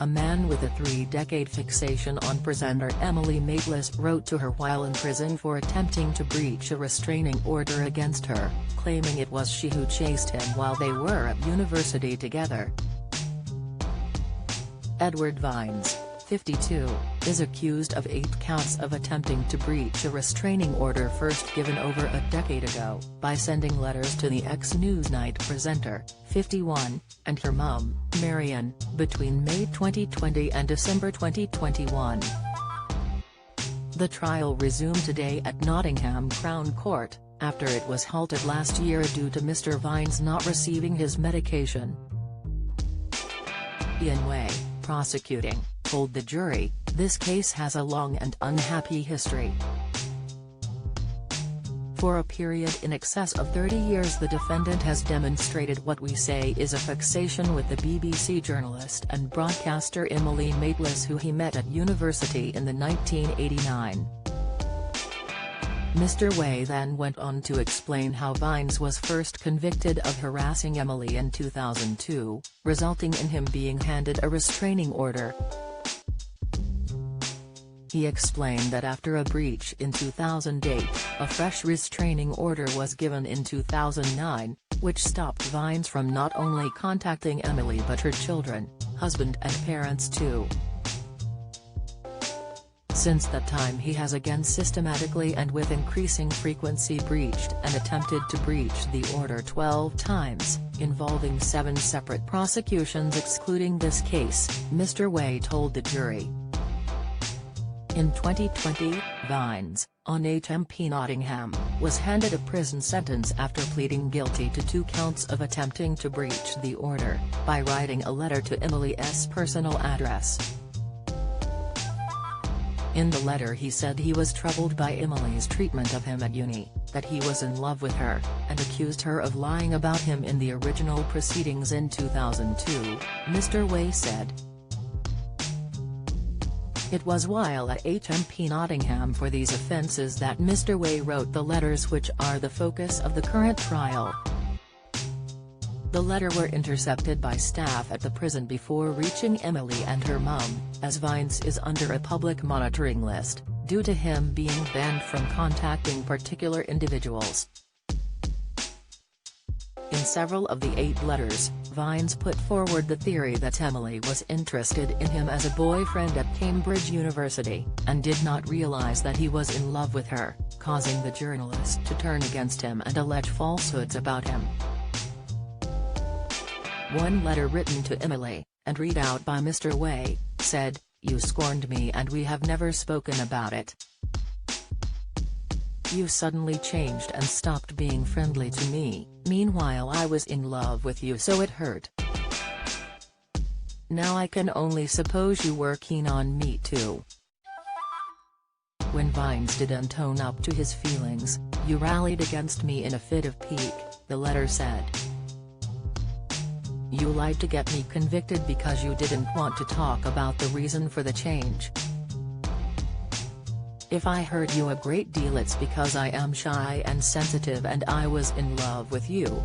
A man with a 3-decade fixation on presenter Emily Maitlis wrote to her while in prison for attempting to breach a restraining order against her, claiming it was she who chased him while they were at university together. Edward Vines, 52, is accused of 8 counts of attempting to breach a restraining order first given over a decade ago by sending letters to the ex-Newsnight presenter, 51, and her mum, Marian, between May 2020 and December 2021. The trial resumed today at Nottingham Crown Court, after it was halted last year due to Mr. Vines not receiving his medication. Ian Way, prosecuting, told the jury, "This case has a long and unhappy history. For a period in excess of 30 years the defendant has demonstrated what we say is a fixation with the BBC journalist and broadcaster Emily Maitlis, who he met at university in 1989. Mr. Way then went on to explain how Vines was first convicted of harassing Emily in 2002, resulting in him being handed a restraining order. He explained that after a breach in 2008, a fresh restraining order was given in 2009, which stopped Vines from not only contacting Emily but her children, husband and parents too. Since that time he has again systematically and with increasing frequency breached and attempted to breach the order 12 times, involving 7 separate prosecutions excluding this case, Mr. Way told the jury. In 2020, Vines, on HMP Nottingham, was handed a prison sentence after pleading guilty to 2 counts of attempting to breach the order, by writing a letter to Emily's personal address. In the letter he said he was troubled by Emily's treatment of him at uni, that he was in love with her, and accused her of lying about him in the original proceedings in 2002, Mr. Way said. It was while at HMP Nottingham for these offences that Mr. Way wrote the letters which are the focus of the current trial. The letters were intercepted by staff at the prison before reaching Emily and her mum, as Vines is under a public monitoring list, due to him being banned from contacting particular individuals. In several of the 8 letters, Vines put forward the theory that Emily was interested in him as a boyfriend at Cambridge University, and did not realise that he was in love with her, causing the journalist to turn against him and allege falsehoods about him. One letter written to Emily, and read out by Mr. Way, said, "You scorned me and we have never spoken about it. You suddenly changed and stopped being friendly to me, meanwhile I was in love with you, so it hurt. Now I can only suppose you were keen on me too. When Vines didn't own up to his feelings, you rallied against me in a fit of pique," the letter said. "You lied to get me convicted because you didn't want to talk about the reason for the change. If I hurt you a great deal it's because I am shy and sensitive and I was in love with you."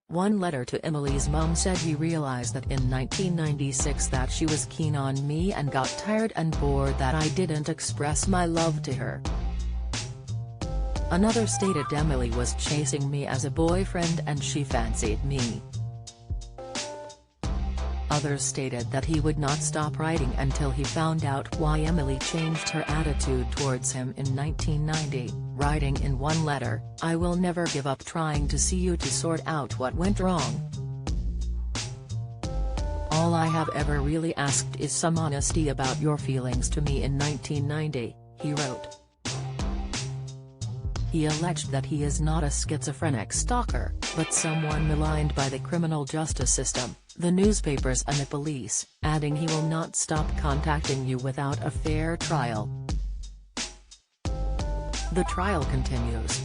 One letter to Emily's mum said he realised that in 1996 that she was keen on me and got tired and bored that I didn't express my love to her. Another stated Emily was chasing me as a boyfriend and she fancied me. Others stated that he would not stop writing until he found out why Emily changed her attitude towards him in 1990, writing in one letter, "I will never give up trying to see you to sort out what went wrong. All I have ever really asked is some honesty about your feelings to me in 1990, he wrote. He alleged that he is not a schizophrenic stalker, but someone maligned by the criminal justice system, the newspapers and the police, adding he will not stop contacting you without a fair trial. The trial continues.